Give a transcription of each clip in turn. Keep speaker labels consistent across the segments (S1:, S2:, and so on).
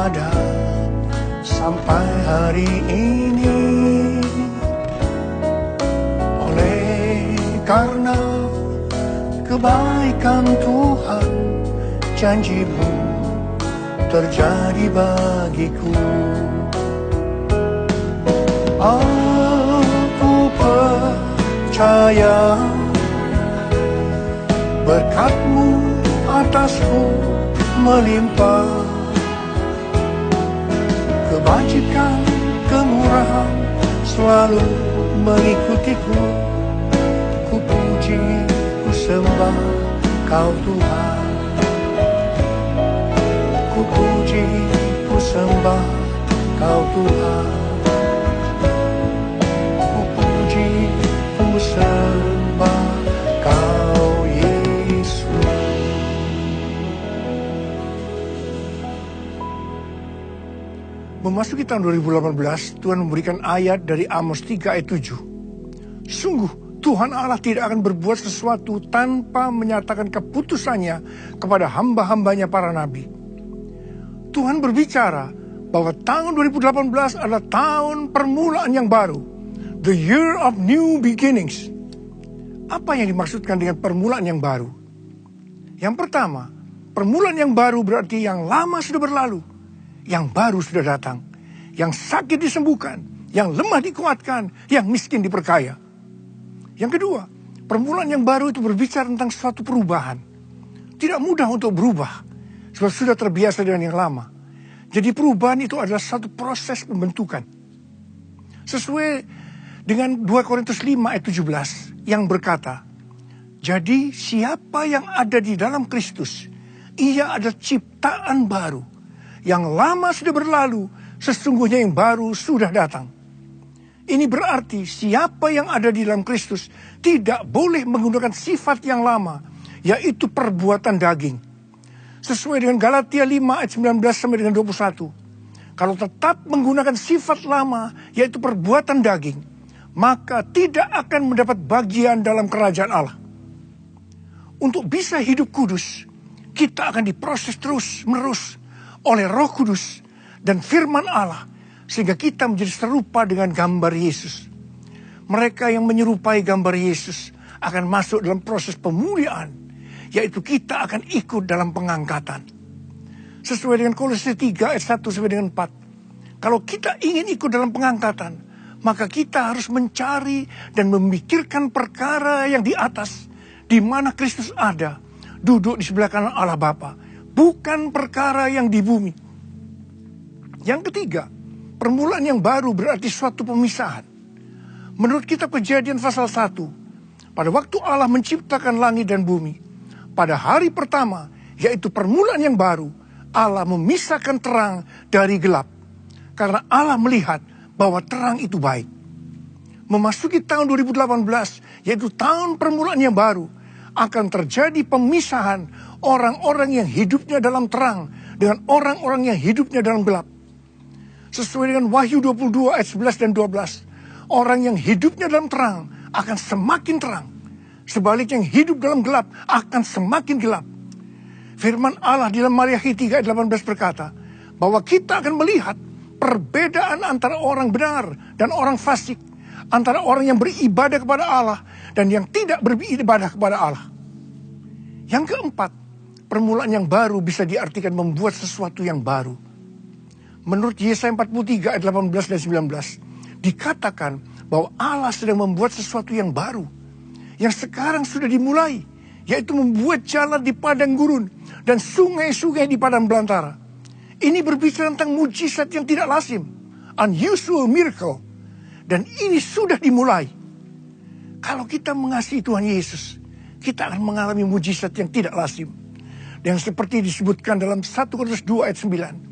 S1: ada sampai hari ini. Oleh karena kebaikan Tuhan, janji-Mu terjadi bagiku. Aku percaya berkat-Mu atasku melimpah, kebajikan, kemurahan selalu mengikutiku. Ku puji, ku sembah Kau Tuhan. Ku puji, ku sembah Kau Tuhan. Ku puji, ku sembah Kau Yesus. Memasuki tahun 2018, Tuhan memberikan ayat dari Amos 3 ayat 7. Sungguh Tuhan Allah tidak akan berbuat sesuatu tanpa menyatakan keputusannya kepada hamba-hambanya para nabi. Tuhan berbicara bahwa tahun 2018 adalah tahun permulaan yang baru. The year of new beginnings. Apa yang dimaksudkan dengan permulaan yang baru? Yang pertama, permulaan yang baru berarti yang lama sudah berlalu, yang baru sudah datang, yang sakit disembuhkan, yang lemah dikuatkan, yang miskin diperkaya. Yang kedua, permulaan yang baru itu berbicara tentang suatu perubahan. Tidak mudah untuk berubah, sebab sudah terbiasa dengan yang lama. Jadi perubahan itu adalah satu proses pembentukan. Sesuai dengan 2 Korintus 5 ayat 17 yang berkata, jadi siapa yang ada di dalam Kristus, ia adalah ciptaan baru. Yang lama sudah berlalu, sesungguhnya yang baru sudah datang. Ini berarti siapa yang ada di dalam Kristus tidak boleh menggunakan sifat yang lama, yaitu perbuatan daging. Sesuai dengan Galatia 5 ayat 19 sampai dengan 21. Kalau tetap menggunakan sifat lama, yaitu perbuatan daging, maka tidak akan mendapat bagian dalam kerajaan Allah. Untuk bisa hidup kudus, kita akan diproses terus-menerus oleh Roh Kudus dan firman Allah, sehingga kita menjadi serupa dengan gambar Yesus. Mereka yang menyerupai gambar Yesus akan masuk dalam proses pemuliaan, yaitu kita akan ikut dalam pengangkatan. Sesuai dengan Kolose 3 ayat 1 sampai dengan 4. Kalau kita ingin ikut dalam pengangkatan, maka kita harus mencari dan memikirkan perkara yang di atas, di mana Kristus ada, duduk di sebelah kanan Allah Bapa, bukan perkara yang di bumi. Yang ketiga, permulaan yang baru berarti suatu pemisahan. Menurut kitab Kejadian pasal 1, pada waktu Allah menciptakan langit dan bumi, pada hari pertama, yaitu permulaan yang baru, Allah memisahkan terang dari gelap. Karena Allah melihat bahwa terang itu baik. Memasuki tahun 2018, yaitu tahun permulaan yang baru, akan terjadi pemisahan orang-orang yang hidupnya dalam terang dengan orang-orang yang hidupnya dalam gelap. Sesuai dengan Wahyu 22 ayat 11 dan 12. Orang yang hidupnya dalam terang akan semakin terang. Sebaliknya yang hidup dalam gelap akan semakin gelap. Firman Allah di dalam Maliaki 3 ayat 18 berkata, bahwa kita akan melihat perbedaan antara orang benar dan orang fasik. Antara orang yang beribadah kepada Allah dan yang tidak beribadah kepada Allah. Yang keempat, permulaan yang baru bisa diartikan membuat sesuatu yang baru. Menurut Yesaya 43 ayat 18 dan 19, dikatakan bahwa Allah sedang membuat sesuatu yang baru, yang sekarang sudah dimulai, yaitu membuat jalan di padang gurun dan sungai-sungai di padang belantara. Ini berbicara tentang mujizat yang tidak lazim, unusual miracle, dan ini sudah dimulai. Kalau kita mengasihi Tuhan Yesus, kita akan mengalami mujizat yang tidak lazim. Yang seperti disebutkan dalam 1 Korintus 2 ayat 9.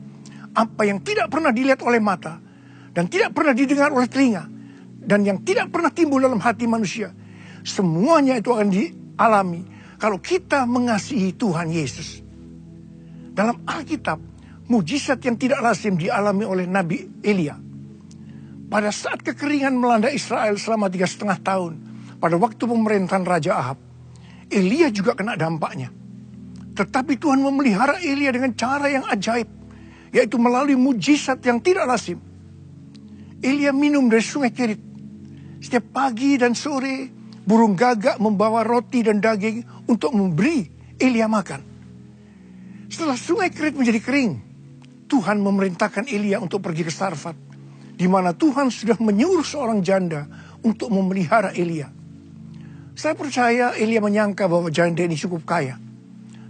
S1: Apa yang tidak pernah dilihat oleh mata, dan tidak pernah didengar oleh telinga, dan yang tidak pernah timbul dalam hati manusia, semuanya itu akan dialami kalau kita mengasihi Tuhan Yesus. Dalam Alkitab, mujizat yang tidak lazim dialami oleh Nabi Elia. Pada saat kekeringan melanda Israel selama 3,5 tahun, pada waktu pemerintahan Raja Ahab, Elia juga kena dampaknya. Tetapi Tuhan memelihara Elia dengan cara yang ajaib. yaitu melalui mujizat yang tidak lazim. Elia minum dari sungai Kerit. Setiap pagi dan sore, burung gagak membawa roti dan daging untuk memberi Elia makan. Setelah sungai Kerit menjadi kering, Tuhan memerintahkan Elia untuk pergi ke Sarfat, di mana Tuhan sudah menyuruh seorang janda untuk memelihara Elia. Saya percaya Elia menyangka bahwa janda ini cukup kaya,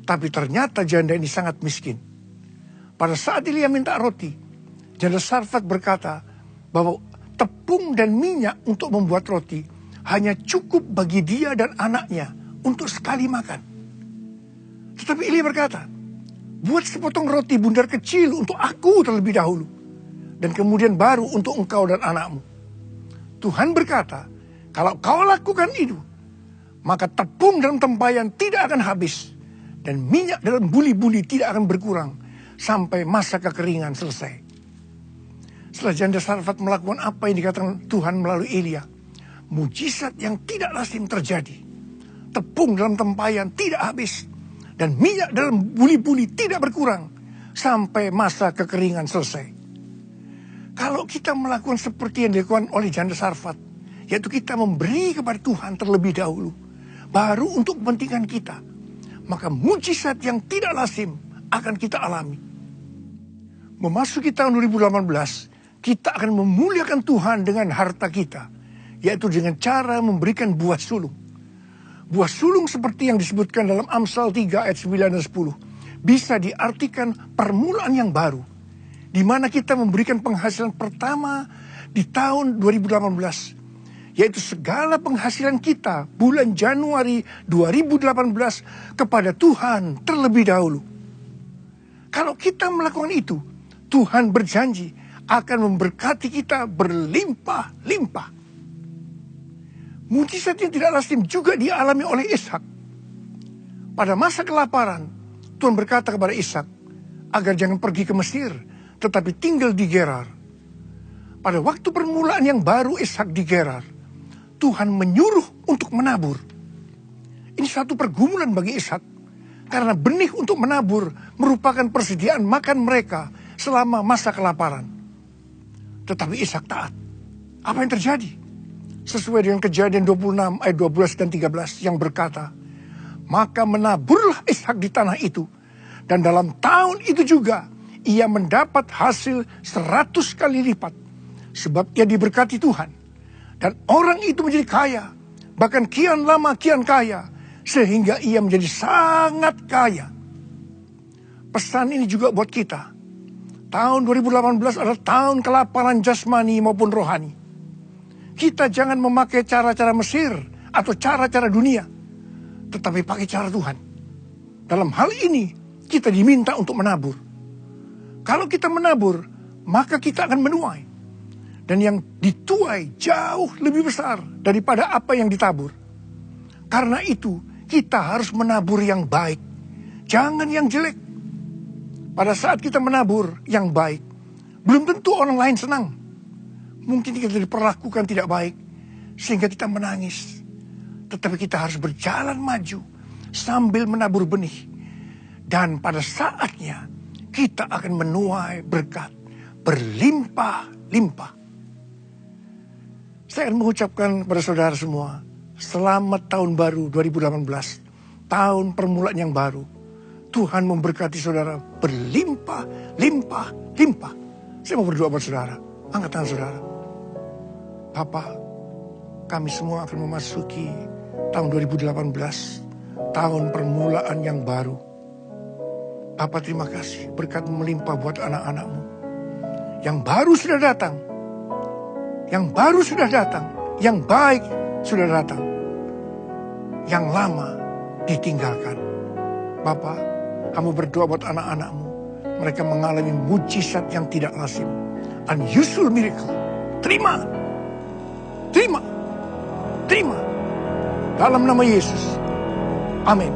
S1: tapi ternyata janda ini sangat miskin. Pada saat Elia minta roti, janda Sarfat berkata bahwa tepung dan minyak untuk membuat roti hanya cukup bagi dia dan anaknya untuk sekali makan. Tetapi Elia berkata, buat sepotong roti bundar kecil untuk aku terlebih dahulu, dan kemudian baru untuk engkau dan anakmu. Tuhan berkata, kalau kau lakukan itu, maka tepung dalam tempayan tidak akan habis, dan minyak dalam buli-buli tidak akan berkurang, sampai masa kekeringan selesai. Setelah janda Sarfat melakukan apa yang dikatakan Tuhan melalui Elia, mujizat yang tidak lazim terjadi. Tepung dalam tempayan tidak habis, dan minyak dalam buli-buli tidak berkurang sampai masa kekeringan selesai. Kalau kita melakukan seperti yang dilakukan oleh janda Sarfat, yaitu kita memberi kepada Tuhan terlebih dahulu, baru untuk kepentingan kita, maka mujizat yang tidak lazim akan kita alami. Memasuki tahun 2018, kita akan memuliakan Tuhan dengan harta kita, yaitu dengan cara memberikan buah sulung. Buah sulung seperti yang disebutkan dalam Amsal 3 ayat 9 dan 10 bisa diartikan permulaan yang baru, di mana kita memberikan penghasilan pertama di tahun 2018, yaitu segala penghasilan kita bulan Januari 2018 kepada Tuhan terlebih dahulu. Kalau kita melakukan itu, Tuhan berjanji akan memberkati kita berlimpah-limpah. Mujizat yang tidak lazim juga dialami oleh Ishak. Pada masa kelaparan, Tuhan berkata kepada Ishak agar jangan pergi ke Mesir, tetapi tinggal di Gerar. Pada waktu permulaan yang baru Ishak di Gerar, Tuhan menyuruh untuk menabur. Ini satu pergumulan bagi Ishak, karena benih untuk menabur merupakan persediaan makan mereka selama masa kelaparan. Tetapi Ishak taat. Apa yang terjadi? Sesuai dengan Kejadian 26 ayat 12 dan 13 yang berkata, maka menaburlah Ishak di tanah itu, dan dalam tahun itu juga ia mendapat hasil 100 kali lipat, sebab ia diberkati Tuhan. Dan orang itu menjadi kaya, bahkan kian lama kian kaya, sehingga ia menjadi sangat kaya. Pesan ini juga buat kita. Tahun 2018 adalah tahun kelaparan jasmani maupun rohani. Kita jangan memakai cara-cara Mesir atau cara-cara dunia, tetapi pakai cara Tuhan. Dalam hal ini, kita diminta untuk menabur. Kalau kita menabur, maka kita akan menuai. Dan yang dituai jauh lebih besar daripada apa yang ditabur. Karena itu, kita harus menabur yang baik. Jangan yang jelek. Pada saat kita menabur yang baik, belum tentu orang lain senang. Mungkin kita diperlakukan tidak baik, sehingga kita menangis. Tetapi kita harus berjalan maju sambil menabur benih. Dan pada saatnya, kita akan menuai berkat berlimpah-limpah. Saya akan mengucapkan kepada saudara semua, selamat tahun baru 2018, tahun permulaan yang baru. Tuhan memberkati saudara berlimpah-limpah-limpah. Saya mau berdoa buat saudara. Angkat tangan saudara. Bapa, kami semua akan memasuki tahun 2018, tahun permulaan yang baru. Bapa, terima kasih berkat melimpah buat anak-anak-Mu. Yang baru sudah datang, yang baru sudah datang, yang baik sudah datang, yang lama ditinggalkan. Bapa, kami berdoa buat anak-anak-Mu. Mereka mengalami mujizat yang tidak lazim, unusual miracle. Terima. Terima. Terima. Dalam nama Yesus. Amin.